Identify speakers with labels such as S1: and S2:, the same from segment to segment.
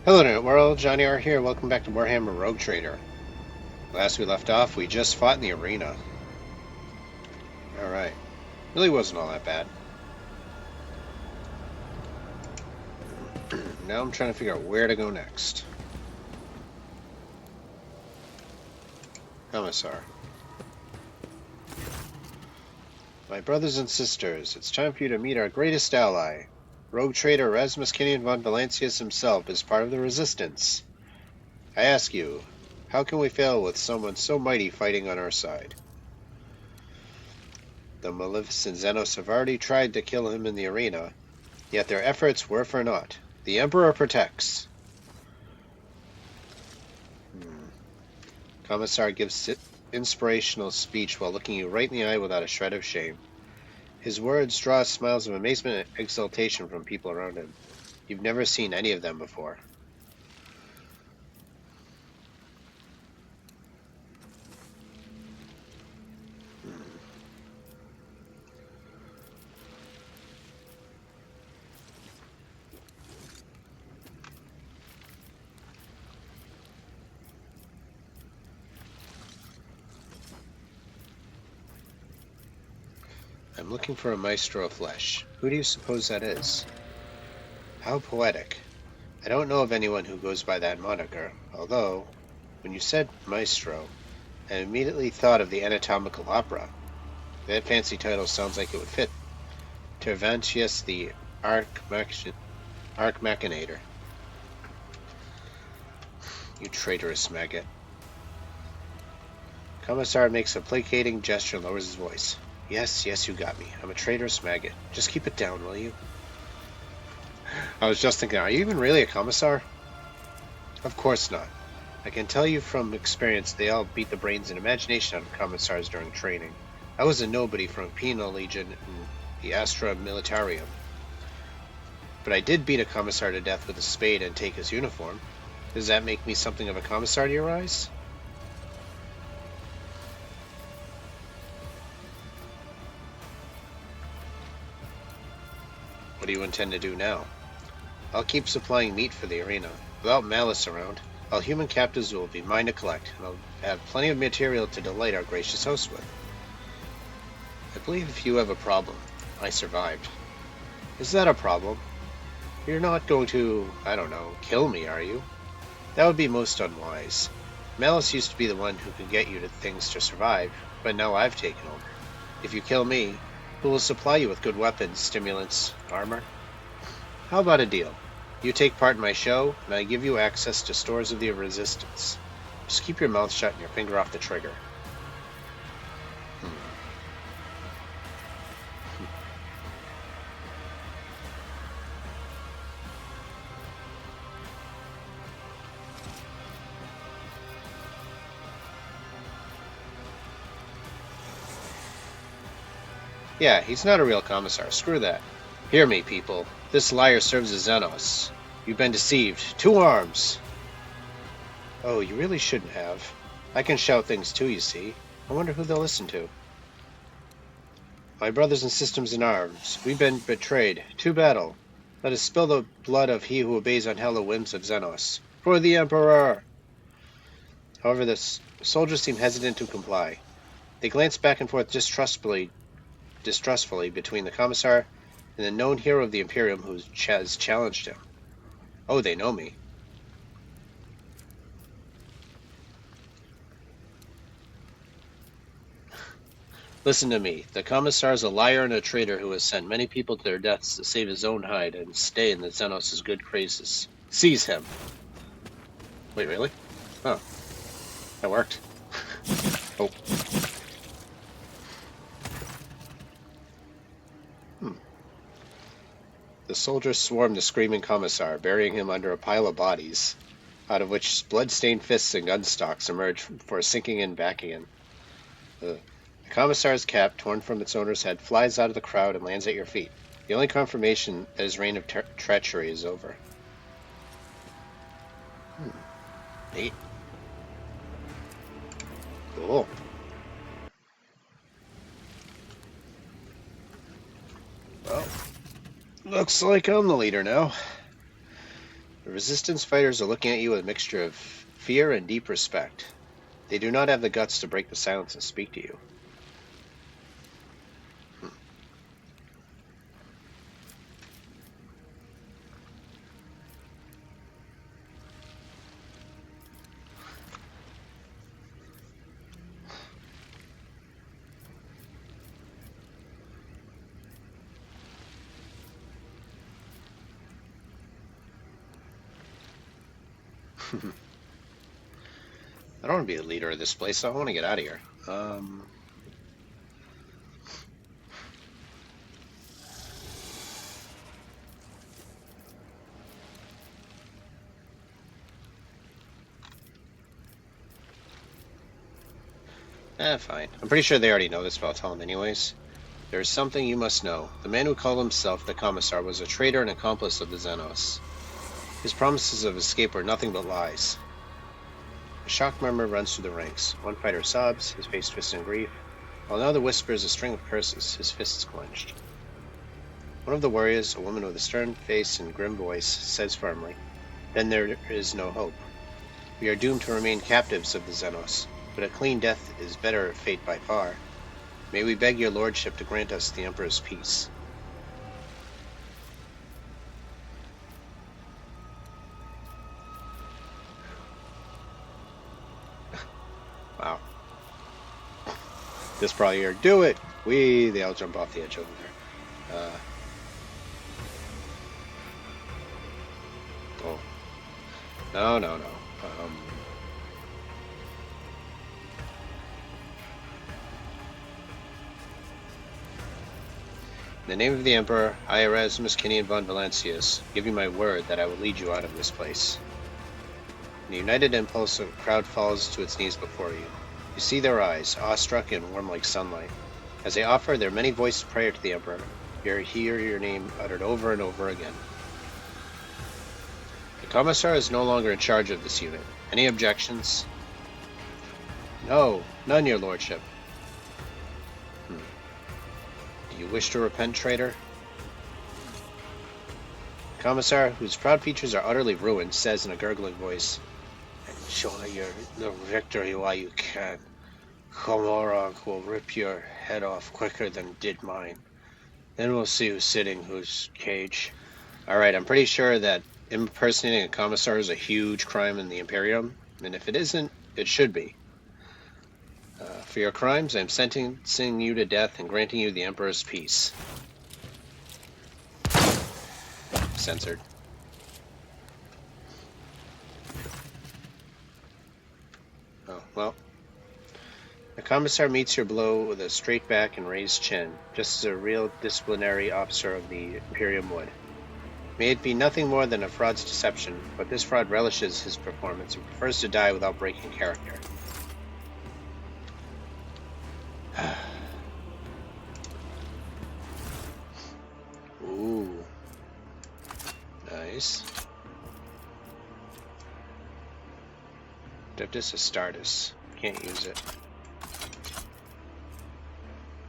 S1: Hello Internet World, Johnny R here. Welcome back to Warhammer Rogue Trader. Last we left off, we just fought in the arena. Alright. Really wasn't all that bad. Now I'm trying to figure out where to go next. Commissar. My brothers and sisters, it's time for you to meet our greatest ally. Rogue Trader Erasmus Kinian von Valancius himself is part of the Resistance. I ask you, how can we fail with someone so mighty fighting on our side? The maleficent Xenos have already tried to kill him in the arena, yet their efforts were for naught. The Emperor protects. Commissar gives inspirational speech while looking you right in the eye without a shred of shame. His words draw smiles of amazement and exultation from people around him. You've never seen any of them before. I'm looking for a maestro of flesh. Who do you suppose that is? How poetic. I don't know of anyone who goes by that moniker, although, when you said maestro, I immediately thought of the anatomical opera. That fancy title sounds like it would fit. Tervantius the Arch-Machinator. You traitorous maggot. Commissar makes a placating gesture and lowers his voice. Yes, you got me. I'm a traitorous maggot. Just keep it down, will you? I was just thinking, are you even really a commissar? Of course not. I can tell you from experience they all beat the brains and imagination out of commissars during training. I was a nobody from a penal legion in the Astra Militarium. But I did beat a commissar to death with a spade and take his uniform. Does that make me something of a commissar to your eyes? What do you intend to do now? I'll keep supplying meat for the arena. Without malice around, all human captives will be mine to collect, and I'll have plenty of material to delight our gracious host with. I believe if you have a problem, I survived. Is that a problem? You're not going to, I don't know, kill me, are you? That would be most unwise. Malice used to be the one who could get you to things to survive, but now I've taken over. If you kill me, who will supply you with good weapons, stimulants, armor? How about a deal? You take part in my show, and I give you access to stores of the Resistance. Just keep your mouth shut and your finger off the trigger. Yeah, he's not a real commissar. Screw that. Hear me, people. This liar serves as Xenos. You've been deceived. 2 arms! Oh, you really shouldn't have. I can shout things too, you see. I wonder who they'll listen to. My brothers and sisters in arms, we've been betrayed. To battle. Let us spill the blood of he who obeys unhallowed whims of Xenos. For the Emperor! However, the soldiers seem hesitant to comply. They glance back and forth distrustfully between the commissar and the known hero of the Imperium who has challenged him. Oh, they know me. Listen to me. The commissar is a liar and a traitor who has sent many people to their deaths to save his own hide and stay in the Xenos' good graces. Seize him. Wait, really? Oh. That worked. Oh. The soldiers swarmed the screaming commissar, burying him under a pile of bodies, out of which blood-stained fists and gun stocks emerged for sinking in back again. The commissar's cap, torn from its owner's head, flies out of the crowd and lands at your feet. The only confirmation that his reign of treachery is over. Neat. Cool. Well, looks like I'm the leader now. The Resistance fighters are looking at you with a mixture of fear and deep respect. They do not have the guts to break the silence and speak to you. I don't want to be the leader of this place. I want to get out of here. Fine. I'm pretty sure they already know this, but I'll tell them anyways. There is something you must know. The man who called himself the Commissar was a traitor and accomplice of the Xenos. His promises of escape were nothing but lies. A shocked murmur runs through the ranks. One fighter sobs, his face twisted in grief, while another whispers a string of curses, his fists clenched. One of the warriors, a woman with a stern face and grim voice, says firmly, "Then there is no hope. We are doomed to remain captives of the Xenos, but a clean death is better fate by far. May we beg your lordship to grant us the Emperor's peace." Wow. This probably here. Do it! They all jump off the edge over there. Oh. No. In the name of the Emperor, I, Erasmus Kinian von Valancius, give you my word that I will lead you out of this place. In a united impulse, the crowd falls to its knees before you. You see their eyes, awestruck and warm like sunlight. As they offer their many-voiced prayer to the Emperor, you hear your name uttered over and over again. The Commissar is no longer in charge of this unit. Any objections? No, none, your lordship. Do you wish to repent, traitor? The Commissar, whose proud features are utterly ruined, says in a gurgling voice, "Enjoy the victory while you can. Komorog will rip your head off quicker than did mine. Then we'll see who's sitting whose cage." Alright, I'm pretty sure that impersonating a Commissar is a huge crime in the Imperium, and if it isn't, it should be. For your crimes, I am sentencing you to death and granting you the Emperor's peace. Censored. Oh, well. The Commissar meets your blow with a straight back and raised chin, just as a real disciplinary officer of the Imperium would. May it be nothing more than a fraud's deception, but this fraud relishes his performance and prefers to die without breaking character. Ooh. Nice. Diptus Astartes. Can't use it.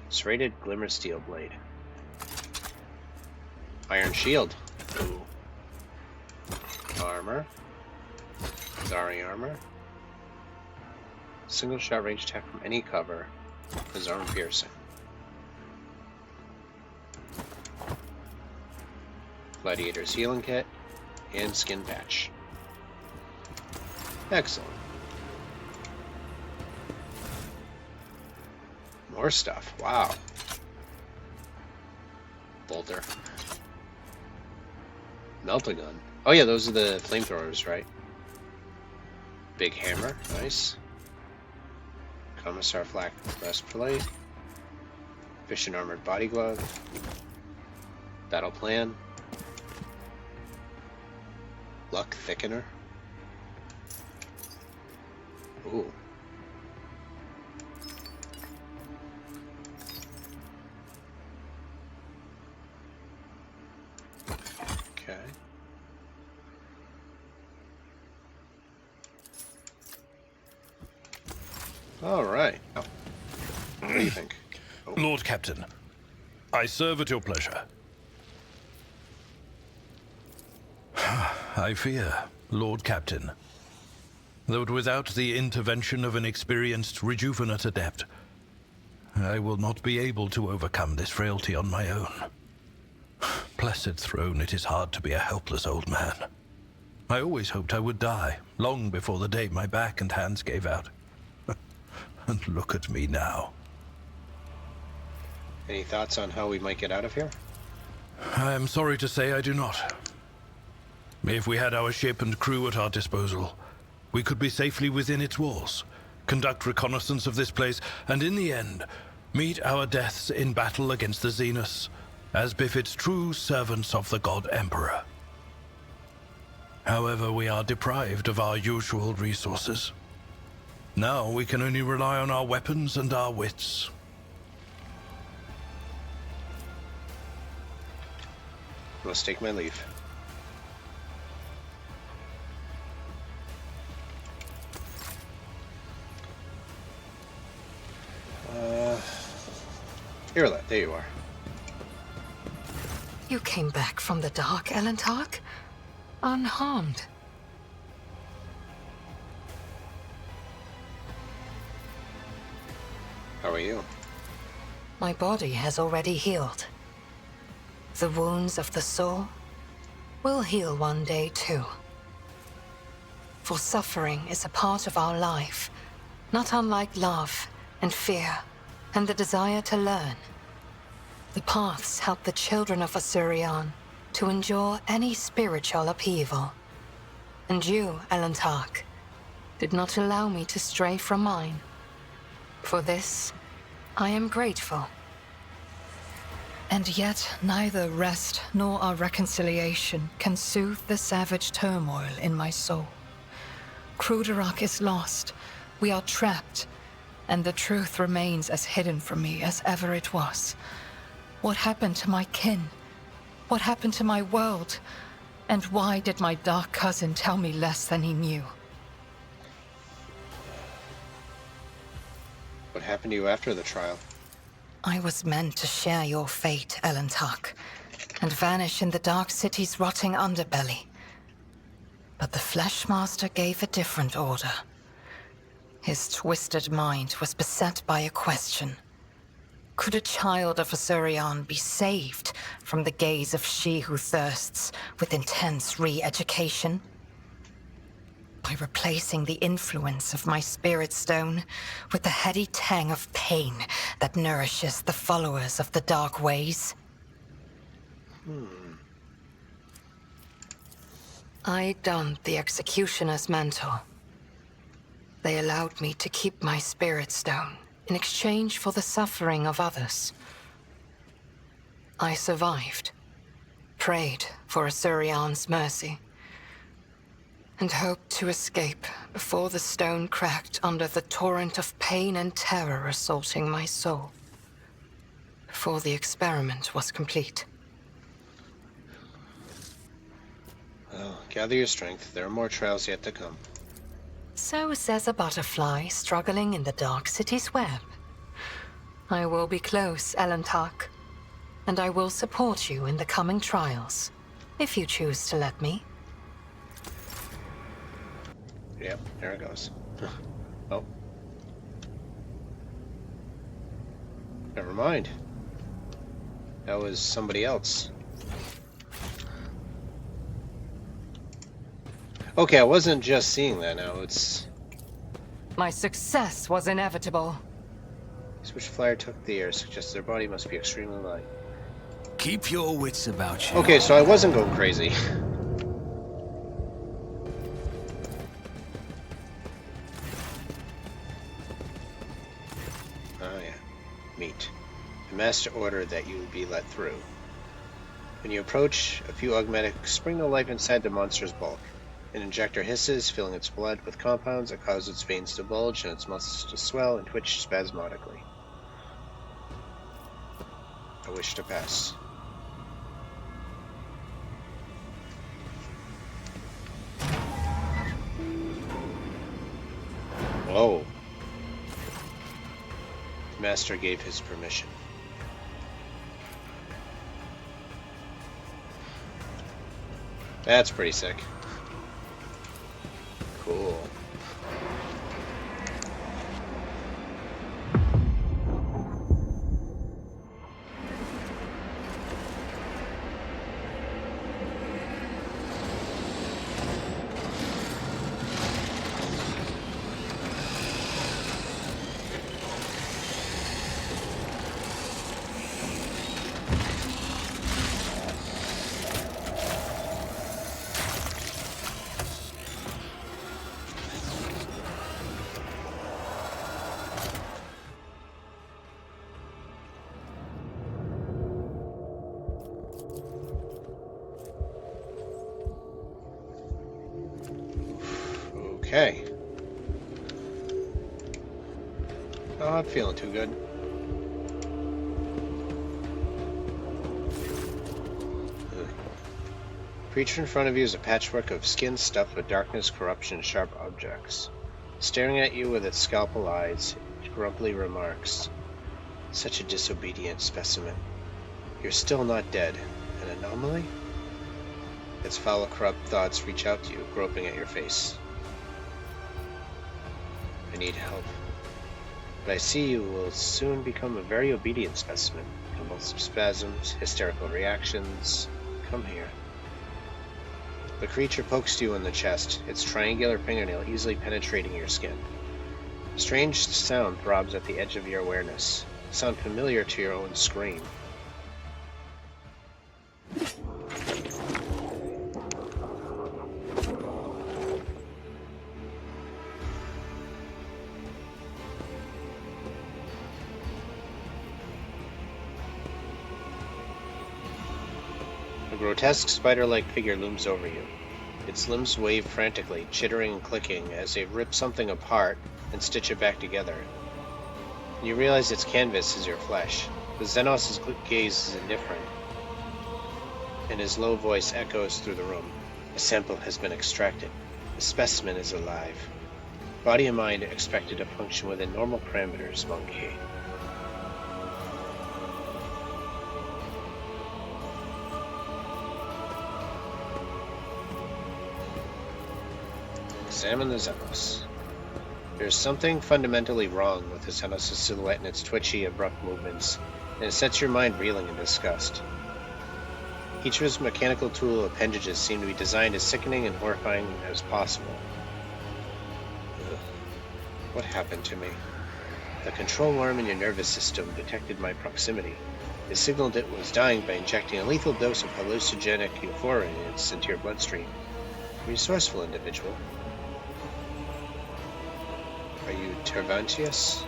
S1: Serrated Glimmer Steel Blade. Iron Shield. Ooh. Armor. Zari Armor. Single shot range attack from any cover. His armor piercing. Gladiator's healing kit. And skin patch. Excellent. More stuff. Wow. Bolter. Melt-A-Gun. Oh yeah, those are the flamethrowers, right? Big hammer. Nice. Commissar flak breastplate. Efficient armored body glove. Battle plan. Luck thickener. Ooh. Okay. All right. Oh. What do you think? Oh.
S2: Lord Captain, I serve at your pleasure. I fear, Lord Captain, that without the intervention of an experienced rejuvenate adept, I will not be able to overcome this frailty on my own. Blessed throne, it is hard to be a helpless old man. I always hoped I would die, long before the day my back and hands gave out. And look at me now.
S1: Any thoughts on how we might get out of here?
S2: I am sorry to say I do not. If we had our ship and crew at our disposal, we could be safely within its walls, conduct reconnaissance of this place, and in the end, meet our deaths in battle against the Xenos, as befits true servants of the God Emperor. However, we are deprived of our usual resources. Now we can only rely on our weapons and our wits.
S1: Must take my leave. Irla, there you are.
S3: You came back from the dark, Elentark? Unharmed.
S1: How are you?
S3: My body has already healed. The wounds of the soul will heal one day too. For suffering is a part of our life, not unlike love and fear and the desire to learn. The paths help the children of Asurion to endure any spiritual upheaval. And you, Elentark, did not allow me to stray from mine. For this, I am grateful. And yet, neither rest nor our reconciliation can soothe the savage turmoil in my soul. Kruderak is lost. We are trapped. And the truth remains as hidden from me as ever it was. What happened to my kin? What happened to my world? And why did my dark cousin tell me less than he knew?
S1: What happened to you after the trial?
S3: I was meant to share your fate, Elentark, and vanish in the Dark City's rotting underbelly. But the Fleshmaster gave a different order. His twisted mind was beset by a question. Could a child of Asurion be saved from the gaze of she who thirsts with intense re-education? By replacing the influence of my spirit stone with the heady tang of pain that nourishes the followers of the dark ways? I donned the executioner's mantle. They allowed me to keep my spirit stone in exchange for the suffering of others. I survived, prayed for Asurion's mercy, and hoped to escape before the stone cracked under the torrent of pain and terror assaulting my soul. Before the experiment was complete.
S1: Well, gather your strength. There are more trials yet to come.
S3: So says a butterfly struggling in the Dark City's web. I will be close, Elentark, and I will support you in the coming trials, if you choose to let me.
S1: Yep, there it goes. Oh. Never mind. That was somebody else. Okay, I wasn't just seeing that now, it's...
S3: My success was inevitable.
S1: Switch flyer took the air, suggests their body must be extremely light.
S4: Keep your wits about you.
S1: Okay, so I wasn't going crazy. Oh yeah, meat. The master ordered that you be let through. When you approach, a few augmetics spring to life inside the monster's bulk. An injector hisses, filling its blood with compounds that cause its veins to bulge and its muscles to swell and twitch spasmodically. I wish to pass. Whoa. The master gave his permission. That's pretty sick. Cool. Okay. Oh, I'm feeling too good. Ugh. Creature in front of you is a patchwork of skin stuffed with darkness, corruption, and sharp objects. Staring at you with its scalpel eyes, it grumpily remarks, "Such a disobedient specimen. You're still not dead. An anomaly?" Its foul, corrupt thoughts reach out to you, groping at your face. "I need help. But I see you will soon become a very obedient specimen. Convulsive spasms, hysterical reactions. Come here." The creature pokes you in the chest, its triangular fingernail easily penetrating your skin. A strange sound throbs at the edge of your awareness. A sound familiar to your own scream. A grotesque spider-like figure looms over you. Its limbs wave frantically, chittering and clicking as they rip something apart and stitch it back together. And you realize its canvas is your flesh. The Xenos' gaze is indifferent, and his low voice echoes through the room. "A sample has been extracted. The specimen is alive. Body and mind expected to function within normal parameters, monkey." Examine the Xenos. There's something fundamentally wrong with the Xenos' silhouette and its twitchy, abrupt movements, and it sets your mind reeling in disgust. Each of his mechanical tool appendages seem to be designed as sickening and horrifying as possible. Ugh. What happened to me? The control worm in your nervous system detected my proximity. It signaled it was dying by injecting a lethal dose of hallucinogenic euphoriants into your bloodstream. Resourceful individual. Are you Tervantius?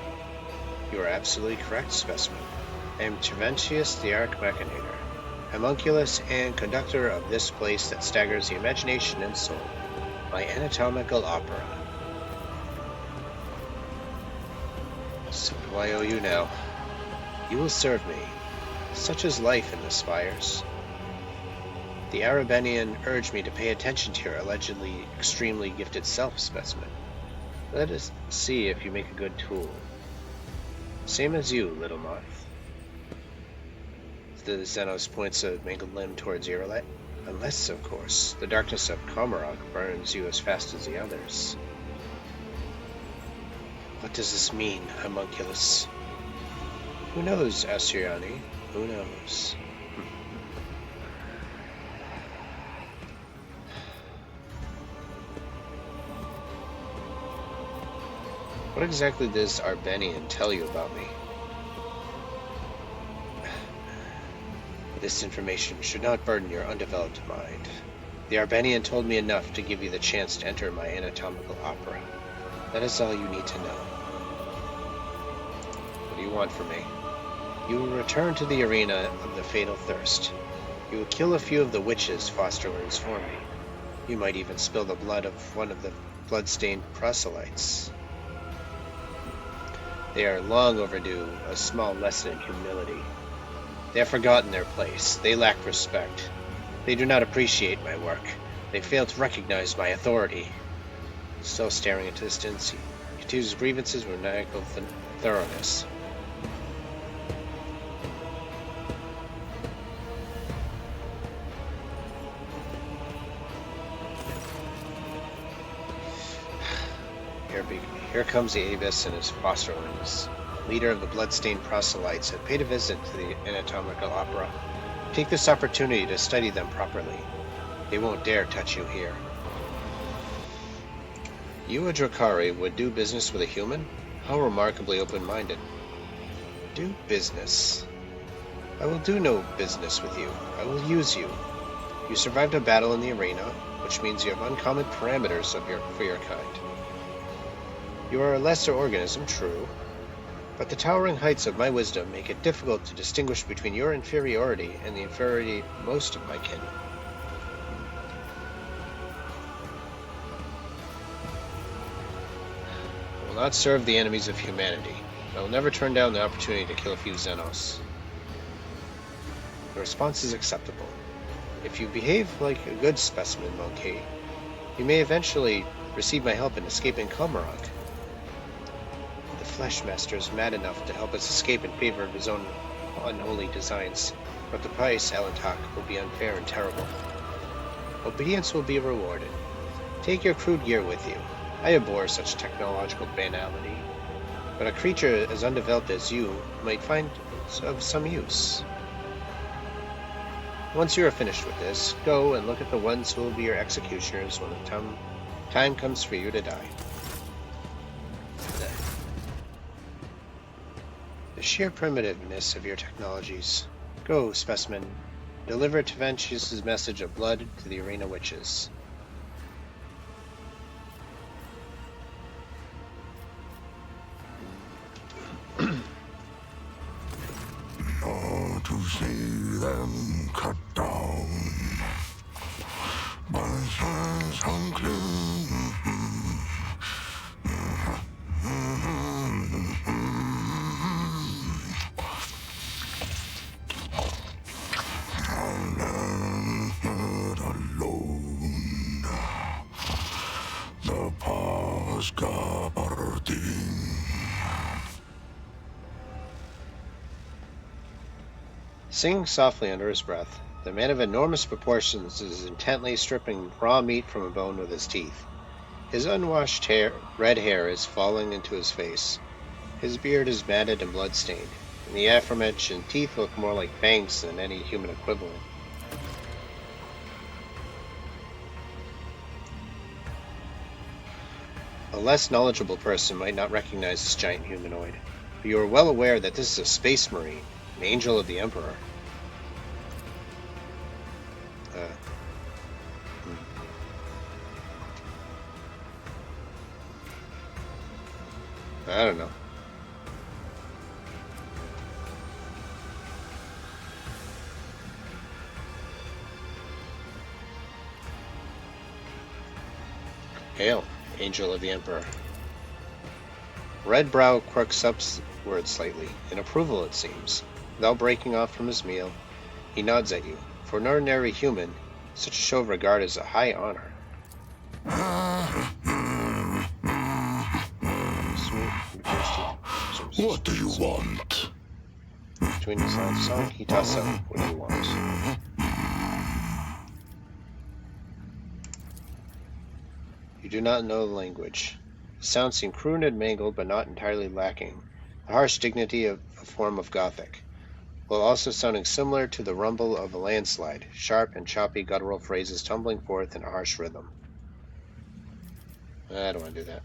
S1: You are absolutely correct, specimen. I am Tervantius the Arc Machinator, homunculus and conductor of this place that staggers the imagination and soul, my anatomical opera. So what do I owe you now? You will serve me. Such is life in the spires. The Arabenian urged me to pay attention to your allegedly extremely gifted self-specimen. Let us see if you make a good tool. Same as you, little moth. The Xenos points a mangled limb towards Irolet. Unless, of course, the darkness of Komarok burns you as fast as the others. What does this mean, homunculus? Who knows, Assyriani? Who knows? What exactly does Arbenian tell you about me? This information should not burden your undeveloped mind. The Arbenian told me enough to give you the chance to enter my anatomical opera. That is all you need to know. What do you want from me? You will return to the arena of the Fatal Thirst. You will kill a few of the witches Foster learns for me. You might even spill the blood of one of the blood-stained proselytes. They are long overdue a small lesson in humility. They have forgotten their place. They lack respect. They do not appreciate my work. They fail to recognize my authority. Still staring into distance, he continues his grievances with maniacal thoroughness. Here comes the Avis and his fosterlings. Leader of the bloodstained proselytes have paid a visit to the anatomical opera. Take this opportunity to study them properly. They won't dare touch you here. You, a Drakari, would do business with a human? How remarkably open-minded. Do business. I will do no business with you. I will use you. You survived a battle in the arena, which means you have uncommon parameters for your kind. You are a lesser organism, true, but the towering heights of my wisdom make it difficult to distinguish between your inferiority and the inferiority of most of my kin. I will not serve the enemies of humanity. I will never turn down the opportunity to kill a few Xenos. The response is acceptable. If you behave like a good specimen, Monkey, you may eventually receive my help in escaping Komarok. The Fleshmaster is mad enough to help us escape in favor of his own unholy designs, but the price, Alantak, will be unfair and terrible. Obedience will be rewarded. Take your crude gear with you. I abhor such technological banality, but a creature as undeveloped as you might find of some use. Once you are finished with this, go and look at the ones who will be your executioners when the time comes for you to die. The sheer primitiveness of your technologies. Go, specimen. Deliver Taventius' message of blood to the arena witches.
S5: To see them cut down by hands unclean. Alone, the past gabardine.
S1: Singing softly under his breath, the man of enormous proportions is intently stripping raw meat from a bone with his teeth. His unwashed red hair is falling into his face. His beard is matted and blood-stained, and the aforementioned teeth look more like fangs than any human equivalent. A less knowledgeable person might not recognize this giant humanoid, but you are well aware that this is a space marine, an angel of the Emperor. I don't know. Hail, Angel of the Emperor. Red brow quirks upward slightly, in approval it seems. Without breaking off from his meal, he nods at you. For an ordinary human, such a show of regard is a high honor.
S5: What do you want?
S1: Between his lines song, he tosses out, what do you want? You do not know the language. The sounds seem crude and mangled, but not entirely lacking. The harsh dignity of a form of Gothic, while also sounding similar to the rumble of a landslide, sharp and choppy guttural phrases tumbling forth in a harsh rhythm. I don't want to do that.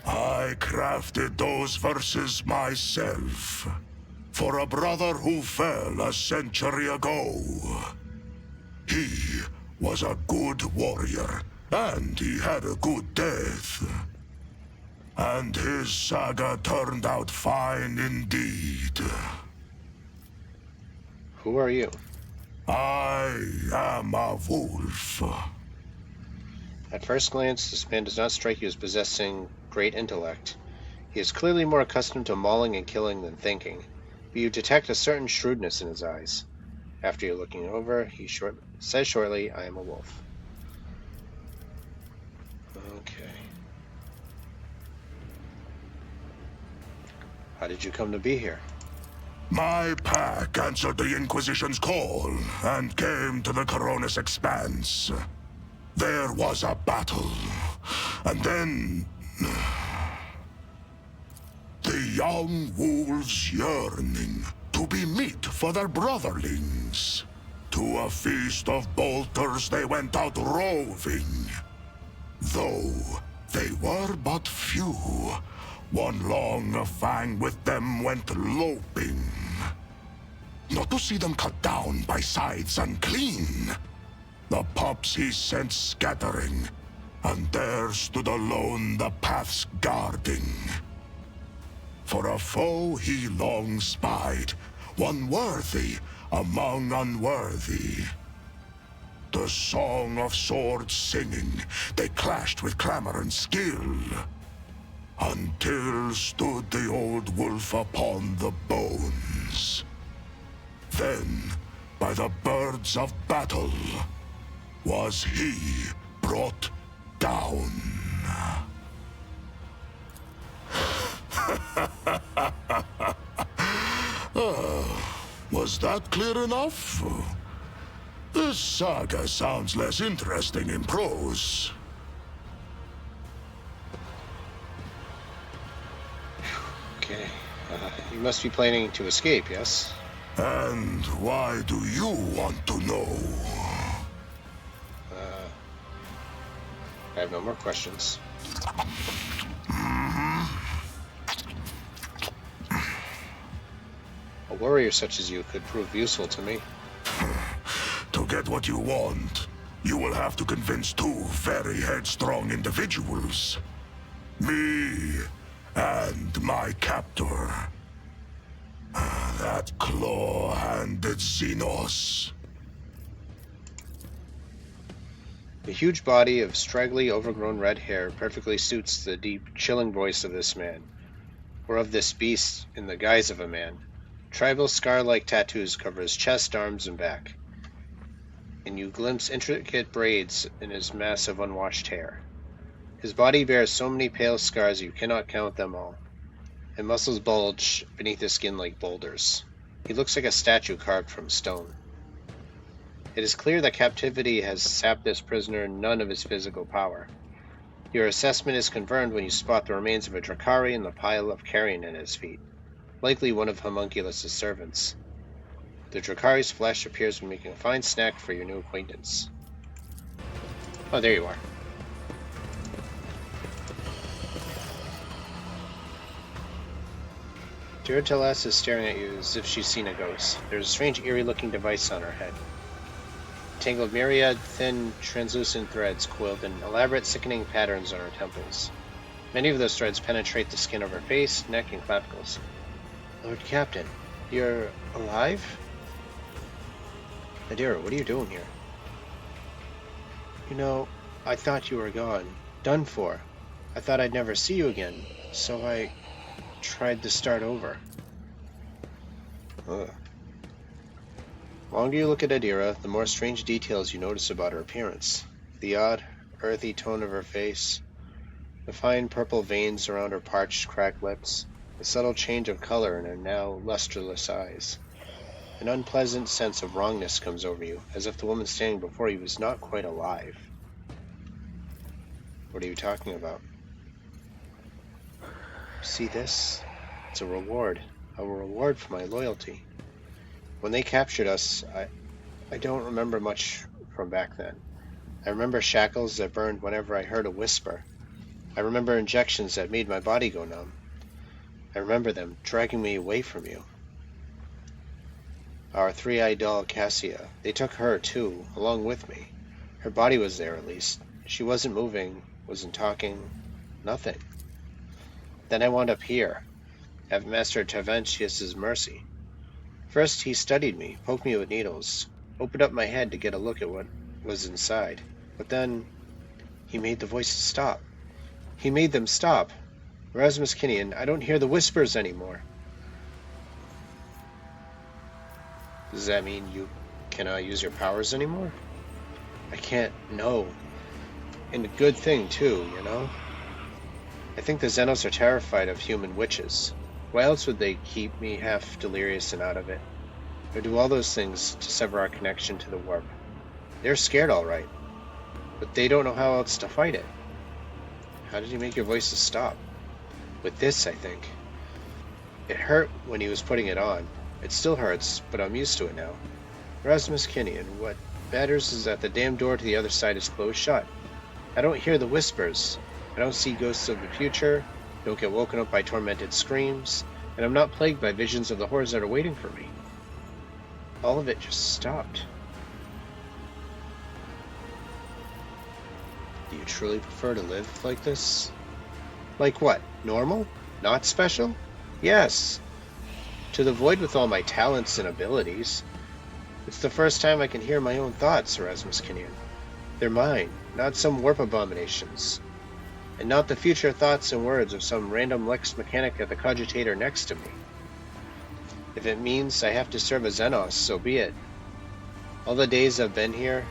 S5: I crafted those verses myself, for a brother who fell a century ago. He was a good warrior, and he had a good death. And his saga turned out fine indeed.
S1: Who are you?
S5: I am a wolf.
S1: At first glance, this man does not strike you as possessing great intellect. He is clearly more accustomed to mauling and killing than thinking, but you detect a certain shrewdness in his eyes. After you're looking over, he says shortly, I am a wolf. Okay. How did you come to be here?
S5: My pack answered the Inquisition's call and came to the Coronis Expanse. There was a battle, and then the young wolves yearning to be meat for their brotherlings. To a feast of bolters they went out roving. Though they were but few, one long fang with them went loping. Not to see them cut down by scythes unclean. The pups he sent scattering, and there stood alone the paths guarding. For a foe he long spied, one worthy among unworthy. The song of swords singing, they clashed with clamor and skill, until stood the old wolf upon the bones. Then, by the birds of battle, was he brought down. Was that clear enough? This saga sounds less interesting in prose.
S1: Okay. You must be planning to escape, yes?
S5: And why do you want to know?
S1: I have no more questions. A warrior such as you could prove useful to me.
S5: To get what you want, you will have to convince two very headstrong individuals. Me and my captor. That claw-handed Xenos.
S1: The huge body of straggly, overgrown red hair perfectly suits the deep, chilling voice of this man, or of this beast in the guise of a man. Tribal scar-like tattoos cover his chest, arms, and back, and you glimpse intricate braids in his mass of unwashed hair. His body bears so many pale scars you cannot count them all, and muscles bulge beneath his skin like boulders. He looks like a statue carved from stone. It is clear that captivity has sapped this prisoner none of his physical power. Your assessment is confirmed when you spot the remains of a Drakari in the pile of carrion at his feet, likely one of Homunculus' servants. The Drakari's flesh appears to be making a fine snack for your new acquaintance. Oh, there you are. Duratelas is staring at you as if she's seen a ghost. There's a strange, eerie-looking device on her head. Tangled myriad thin, translucent threads coiled in elaborate, sickening patterns on her temples. Many of those threads penetrate the skin of her face, neck, and clavicles. Lord Captain, you're alive? Adira, what are you doing here? You know, I thought you were gone. Done for. I thought I'd never see you again, so I tried to start over. Ugh. The longer you look at Adira, the more strange details you notice about her appearance. The odd, earthy tone of her face, the fine purple veins around her parched, cracked lips, the subtle change of color in her now lustreless eyes. An unpleasant sense of wrongness comes over you, as if the woman standing before you is not quite alive. What are you talking about? See this? It's a reward for my loyalty. When they captured us, I don't remember much from back then. I remember shackles that burned whenever I heard a whisper. I remember injections that made my body go numb. I remember them dragging me away from you. Our three-eyed doll, Cassia, they took her too, along with me. Her body was there, at least. She wasn't moving, wasn't talking, nothing. Then I wound up here, at Master Terventius's mercy. First he studied me, poked me with needles, opened up my head to get a look at what was inside. But then he made the voices stop. He made them stop. Erasmus Kinnian, I don't hear the whispers anymore. Does that mean you cannot use your powers anymore? I can't, no. And a good thing, too, you know? I think the Xenos are terrified of human witches. Why else would they keep me half delirious and out of it? Or do all those things to sever our connection to the warp? They're scared, all right, but they don't know how else to fight it. How did you make your voices stop? With this, I think. It hurt when he was putting it on. It still hurts, but I'm used to it now. Erasmus Kinnean, what matters is that the damn door to the other side is closed shut. I don't hear the whispers. I don't see ghosts of the future. Don't get woken up by tormented screams. And I'm not plagued by visions of the horrors that are waiting for me. All of it just stopped. Do you truly prefer to live like this? Like what? Normal? Not special? Yes. To the void with all my talents and abilities. It's the first time I can hear my own thoughts, Erasmus Kinnean. They're mine, not some warp abominations. And not the future thoughts and words of some random Lex mechanic at the cogitator next to me. If it means I have to serve a Xenos, so be it. All the days I've been here,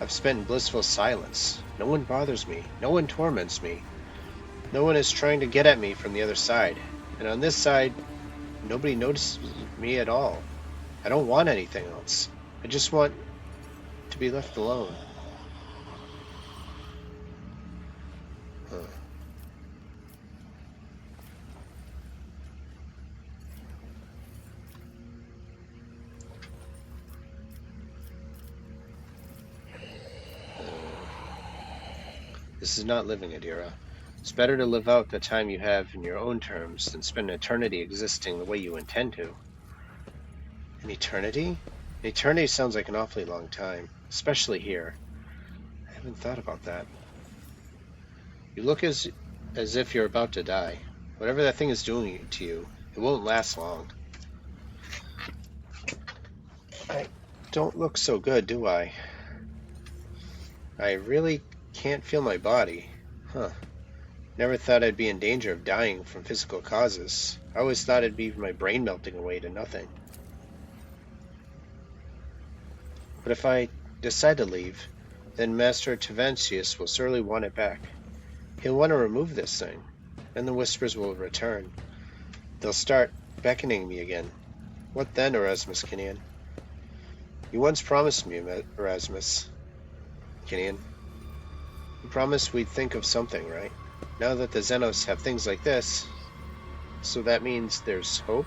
S1: I've spent in blissful silence. No one bothers me. No one torments me. No one is trying to get at me from the other side. And on this side, nobody notices me at all. I don't want anything else. I just want to be left alone. Huh. This is not living, Adira. It's better to live out the time you have in your own terms than spend an eternity existing the way you intend to. An eternity? An eternity sounds like an awfully long time, especially here. I haven't thought about that. You look as if you're about to die. Whatever that thing is doing to you, it won't last long. I don't look so good, do I? I really can't feel my body. Huh. Never thought I'd be in danger of dying from physical causes. I always thought it'd be my brain melting away to nothing. But if I decide to leave, then Master Tavantius will surely want it back. He'll want to remove this thing, and the whispers will return. They'll start beckoning me again. What then, Erasmus Kinnean? You once promised me, Erasmus Kinnean. You promised we'd think of something, right? Now that the Xenos have things like this, so that means there's hope?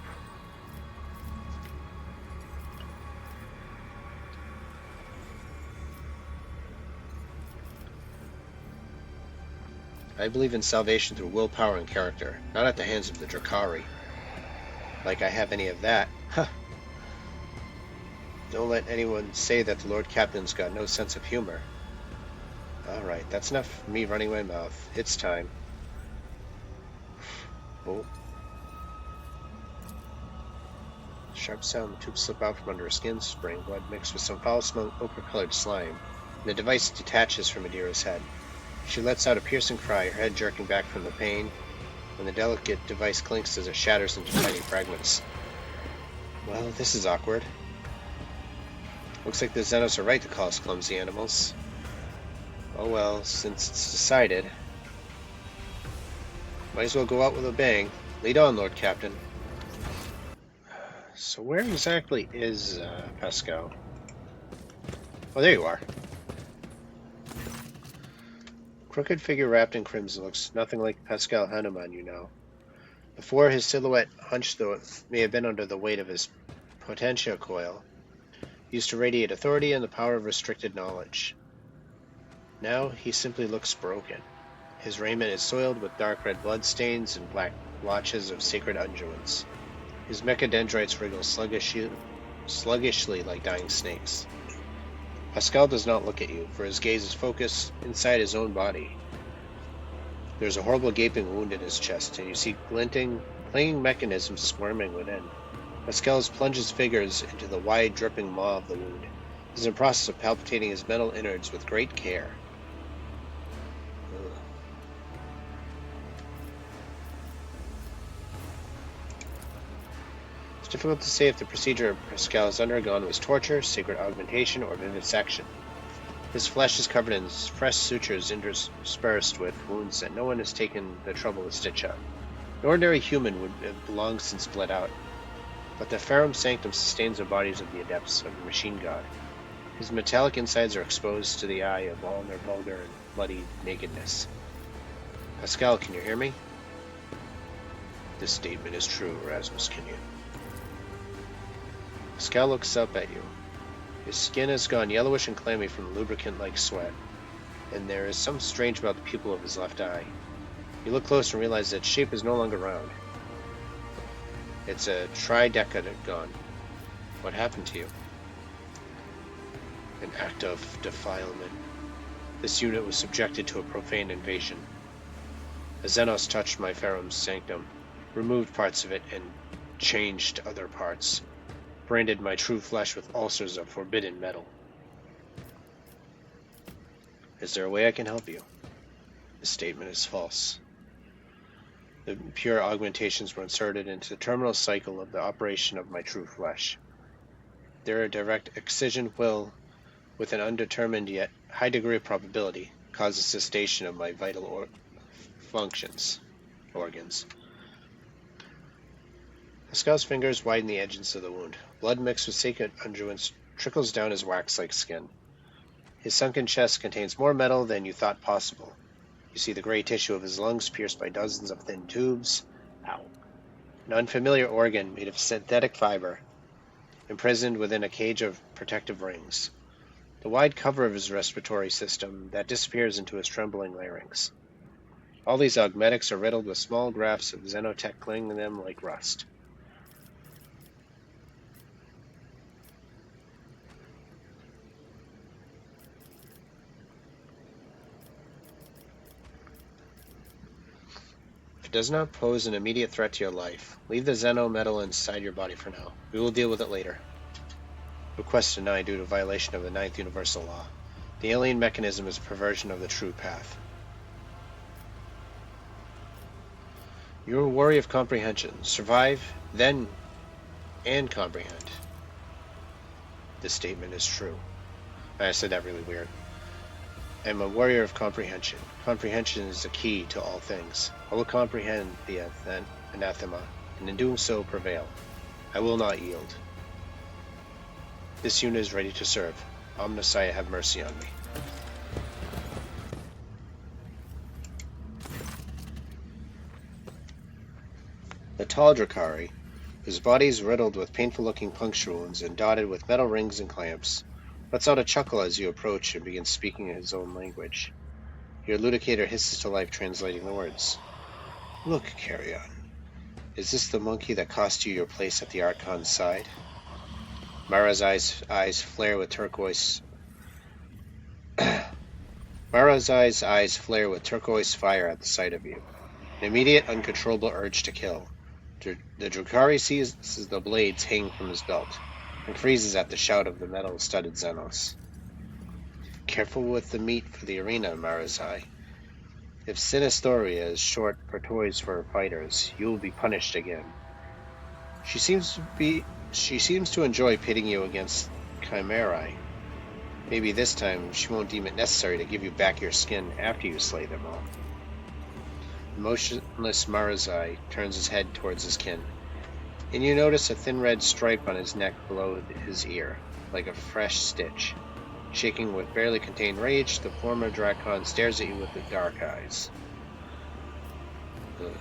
S1: I believe in salvation through willpower and character, not at the hands of the Drakari. Like I have any of that. Huh. Don't let anyone say that the Lord Captain's got no sense of humor. Alright, that's enough for me running my mouth. It's time. Oh. Sharp sound, the tubes slip out from under her skin, spraying blood mixed with some foul-smelling ochre-colored slime. The device detaches from Adira's head. She lets out a piercing cry, her head jerking back from the pain, when the delicate device clinks as it shatters into tiny fragments. Well, this is awkward. Looks like the Xenos are right to call us clumsy animals. Oh well, since it's decided. Might as well go out with a bang. Lead on, Lord Captain. So where exactly is Pascal? Oh, there you are. Crooked figure wrapped in crimson looks nothing like Pascal Hanuman, you know. Before, his silhouette, hunched though it may have been under the weight of his potentia coil, used to radiate authority and the power of restricted knowledge. Now he simply looks broken. His raiment is soiled with dark red bloodstains and black blotches of sacred unguents. His mechadendrites wriggle sluggishly like dying snakes. Pascal does not look at you, for his gaze is focused inside his own body. There's a horrible gaping wound in his chest, and you see glinting, clinging mechanisms squirming within. Pascal plunges fingers into the wide, dripping maw of the wound. He is in the process of palpitating his metal innards with great care. It's difficult to say if the procedure Pascal has undergone was torture, sacred augmentation, or vivisection. His flesh is covered in fresh sutures interspersed with wounds that no one has taken the trouble to stitch up. An ordinary human would have long since bled out, but the Ferrum Sanctum sustains the bodies of the adepts of the Machine God. His metallic insides are exposed to the eye of all their vulgar and bloody nakedness. Pascal, can you hear me? This statement is true, Erasmus Kenyon. Pascal looks up at you. His skin has gone yellowish and clammy from lubricant-like sweat, and there is something strange about the pupil of his left eye. You look close and realize that its shape is no longer round. It's a tridecagon. What happened to you? An act of defilement. This unit was subjected to a profane invasion. A Xenos touched my Ferrum Sanctum, removed parts of it, and changed other parts. Branded my true flesh with ulcers of forbidden metal. Is there a way I can help you? This statement is false. The pure augmentations were inserted into the terminal cycle of the operation of my true flesh. Their direct excision will, with an undetermined yet high degree of probability, cause a cessation of my vital organs. Pascal's fingers widen the edges of the wound. Blood mixed with sacred unguents trickles down his wax-like skin. His sunken chest contains more metal than you thought possible. You see the gray tissue of his lungs pierced by dozens of thin tubes. Ow. An unfamiliar organ made of synthetic fiber, imprisoned within a cage of protective rings. The wide cover of his respiratory system that disappears into his trembling larynx. All these augmetics are riddled with small grafts of xenotech clinging to them like rust. If it does not pose an immediate threat to your life, leave the xeno metal inside your body for now. We will deal with it later. Request denied due to violation of the 9th Universal Law. The alien mechanism is a perversion of the true path. You are a warrior of comprehension. Survive, then, and comprehend. This statement is true. I said that really weird. I am a warrior of comprehension. Comprehension is the key to all things. I will comprehend the anathema, and in doing so prevail. I will not yield. This unit is ready to serve. Omnissiah, have mercy on me. The tall Drakari, whose body is riddled with painful-looking puncture wounds and dotted with metal rings and clamps, lets out a chuckle as you approach and begins speaking in his own language. Your ludicator hisses to life, translating the words. Look, Carrion. Is this the monkey that cost you your place at the Archon's side? Marazhai's eyes flare with turquoise. Marazhai's eyes flare with turquoise fire at the sight of you. An immediate, uncontrollable urge to kill. The Drakari sees the blades hang from his belt, and freezes at the shout of the metal-studded Xenos. Careful with the meat for the arena, Marazhai. If Sinistoria is short for toys for fighters, you will be punished again. She seems to enjoy pitting you against Chimerae. Maybe this time she won't deem it necessary to give you back your skin after you slay them all. The motionless Marazhai turns his head towards his kin, and you notice a thin red stripe on his neck below his ear, like a fresh stitch. Shaking with barely contained rage, the former Drakon stares at you with the dark eyes. Ugh.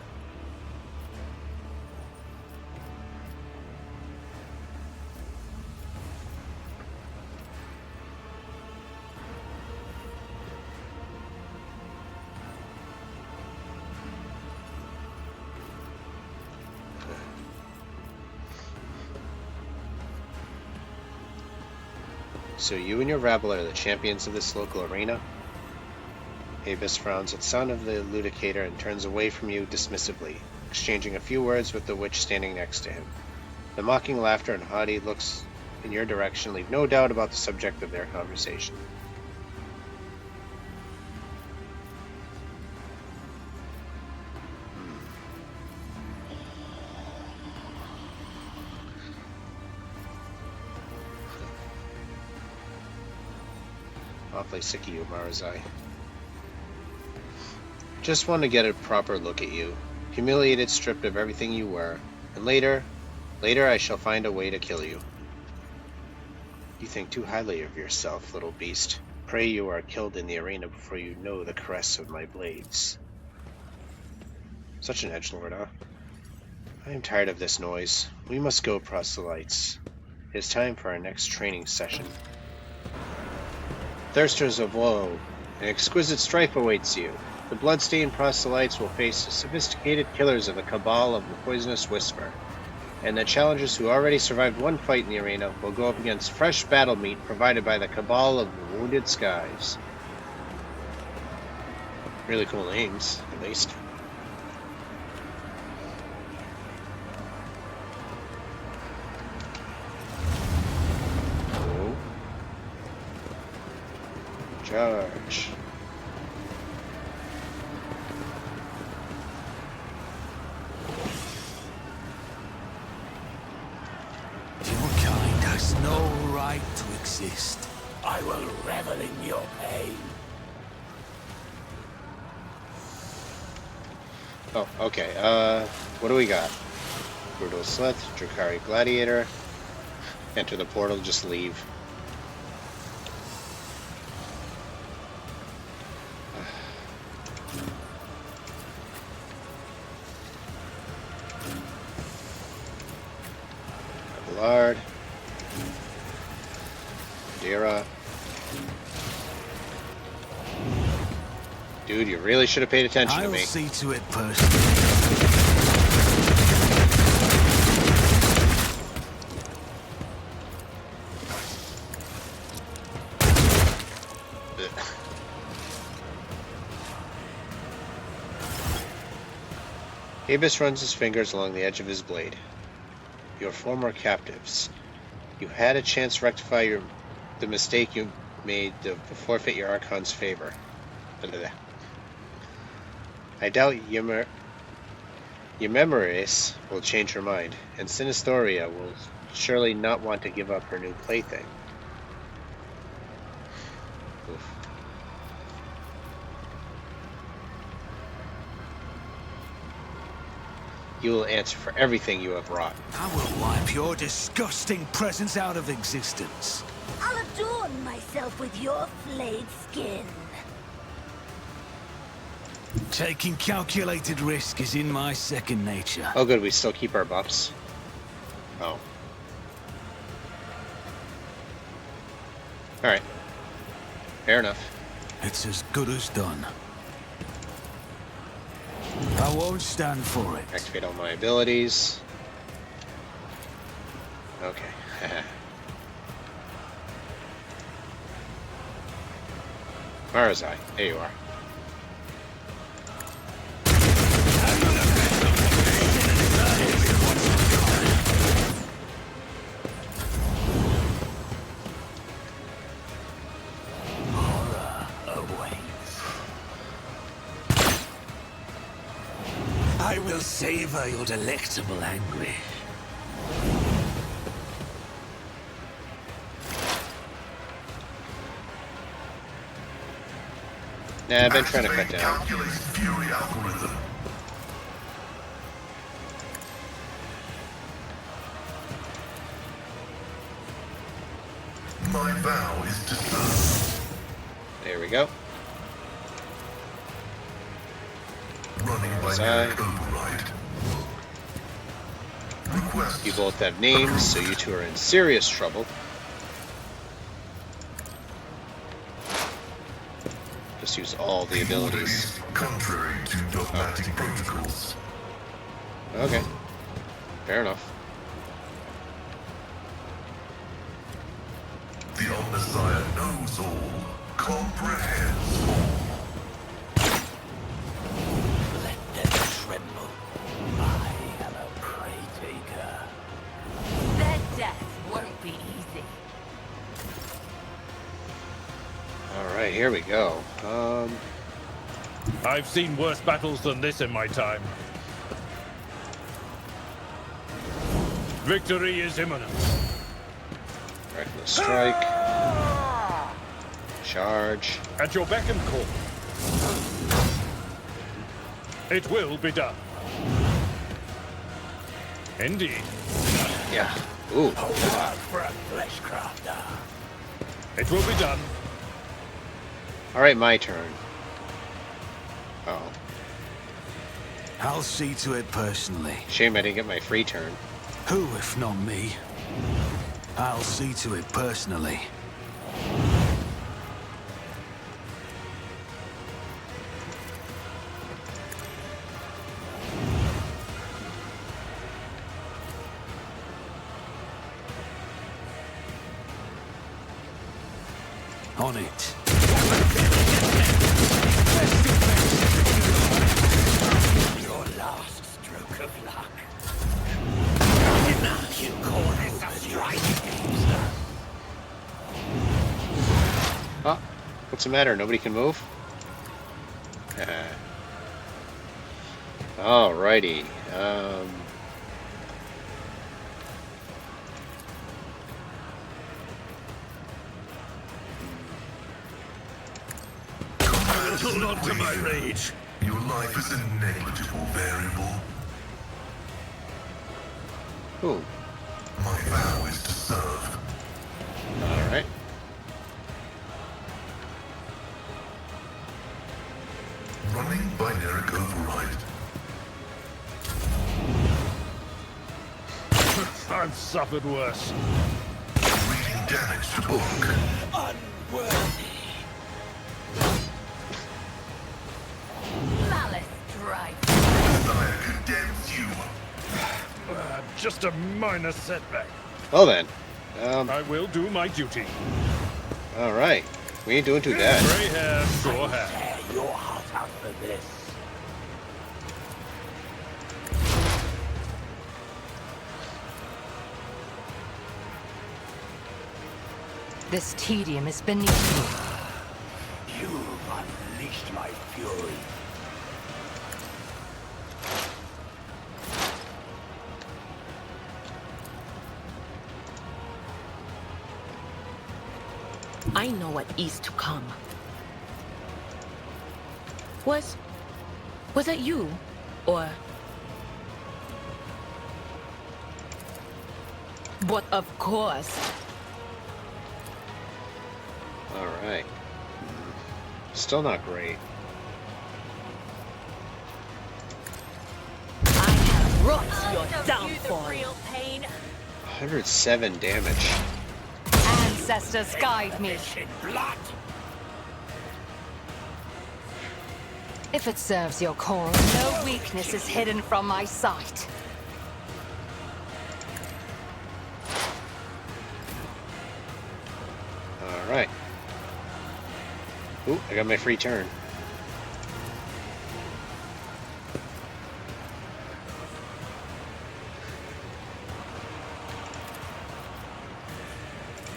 S1: So you and your rabble are the champions of this local arena? Avis frowns at sound of the ludicator and turns away from you dismissively, exchanging a few words with the witch standing next to him. The mocking laughter and haughty looks in your direction leave no doubt about the subject of their conversation. Awfully sick of you, Marazhai. Just want to get a proper look at you. humiliated, stripped of everything you were, and later I shall find a way to kill you. You think too highly of yourself, little beast. Pray you are killed in the arena before you know the caress of my blades. Such an edgelord, huh? I am tired of this noise. We must go, proselytes. It is time for our next training session. Thirsters of woe, an exquisite strife awaits you. The bloodstained proselytes will face the sophisticated killers of the cabal of the Poisonous Whisper, and the challengers who already survived one fight in the arena will go up against fresh battle meat provided by the cabal of the Wounded Skies. Really cool names, at least. Oh. Charge.
S4: Has no right to exist. I will revel in your pain.
S1: Oh, okay. What do we got? Brutal Slith, Drakari Gladiator. Enter the portal, just leave. Abelard. Dira. Dude, you really should have paid attention to me.
S4: I'll see to it personally.
S1: Abus runs his fingers along the edge of his blade. Your former captives. You had a chance to rectify the mistake you made to forfeit your Archon's favor. I doubt Eumemoris will change her mind, and Sinistoria will surely not want to give up her new plaything. Oof. You will answer for everything you have wrought.
S4: I will wipe your disgusting presence out of existence.
S6: I'll adorn myself with your flayed skin.
S4: Taking calculated risk is in my second nature.
S1: Oh good, we still keep our buffs. Oh. Alright. Fair enough.
S4: It's as good as done. I won't stand for it.
S1: Activate all my abilities. Okay. Marazhai, there you are.
S4: I will savor your delectable anguish.
S1: Nah, I've been trying to cut down.
S5: Calculated fury algorithm. My vow is to serve.
S1: There we go.
S5: Running by
S1: Marazhai.
S5: override. Request.
S1: You both have names, so you two are in serious trouble. Just use all the abilities.
S5: Contrary to dogmatic protocols.
S1: Okay. Fair enough.
S5: The Omnissiah knows all, comprehends all.
S4: Let them tremble. I am a prey taker.
S6: Their death won't be easy.
S1: Alright, here we go.
S7: I've seen worse battles than this in my time. Victory is imminent.
S1: Reckless strike. Charge.
S7: At your beck and call. It will be done. Indeed.
S1: Yeah. Ooh.
S4: A work for a flesh crafter.
S7: It will be done.
S1: Alright, my turn. Oh.
S4: I'll see to it personally.
S1: Shame I didn't get my free turn.
S4: Who, if not me? I'll see to it personally. On it. Your last stroke of luck. You call this a strike?
S1: Oh, what's the matter? Nobody can move? Alrighty.
S7: Hold on to my rage.
S5: Your life is a negligible variable.
S1: Ooh.
S5: My vow is to serve.
S1: Alright.
S5: Running binaric override.
S7: I've suffered worse.
S5: Reading damage to book.
S4: Unworthy.
S6: Malice drive.
S5: Desire condemns you.
S7: Just a minor setback.
S1: Well then.
S7: I will do my duty.
S1: Alright. We ain't doing too bad.
S7: Grey hair, sure hair.
S4: Tear your heart out for this.
S3: This tedium is beneath you.
S4: You've unleashed my fury.
S8: I know what is to come. Was it you? Or... But of course.
S1: Alright. Still not great.
S8: I have wrought your downfall.
S6: Real pain.
S1: 107 damage.
S3: Ancestors guide me.
S4: In blood.
S3: If it serves your cause, no weakness is hidden from my sight.
S1: Alright. Ooh, I got my free turn.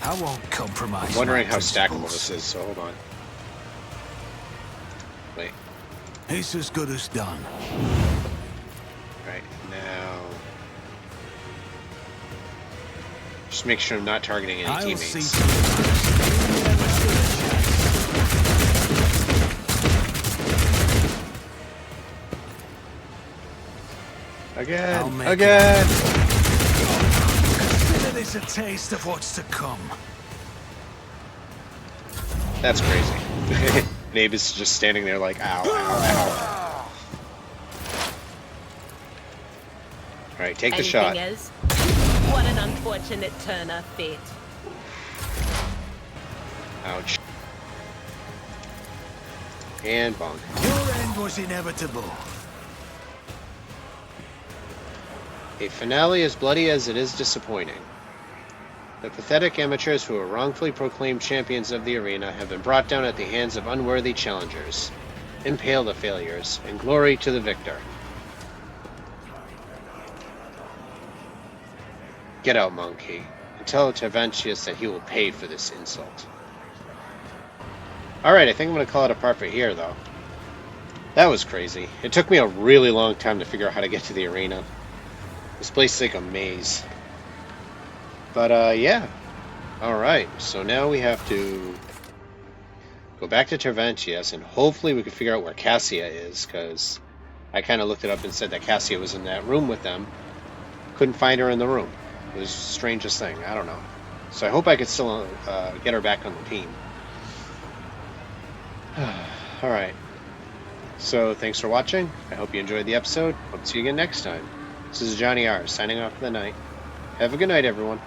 S4: I won't compromise.
S1: I'm wondering
S4: my
S1: how stackable
S4: principles.
S1: this is, so hold on. Wait.
S4: It's as good as done.
S1: Right, now... Just make sure I'm not targeting any
S4: I'll
S1: teammates.
S4: see to it. I'll
S1: Again!
S4: make
S1: Again!
S4: Consider this a taste of what's to come.
S1: That's crazy. Nabe is just standing there like, ow, ow, ow. Alright, take the
S8: Anything
S1: shot.
S8: else? What an unfortunate turn of fate.
S1: Ouch. And bonk.
S4: Your end was inevitable.
S1: A finale as bloody as it is disappointing. The pathetic amateurs who were wrongfully proclaimed champions of the arena have been brought down at the hands of unworthy challengers. Impale the failures, and glory to the victor. Get out, monkey, and tell Terventius that he will pay for this insult. Alright, I think I'm going to call it a part for here, though. That was crazy. It took me a really long time to figure out how to get to the arena. This place is like a maze. But, yeah. Alright, so now we have to go back to Terventius, and hopefully we can figure out where Cassia is, because I kind of looked it up and said that Cassia was in that room with them. Couldn't find her in the room. It was the strangest thing. I don't know. So I hope I could still get her back on the team. Alright. So thanks for watching. I hope you enjoyed the episode. Hope to see you again next time. This is Johnny R. signing off for the night. Have a good night, everyone.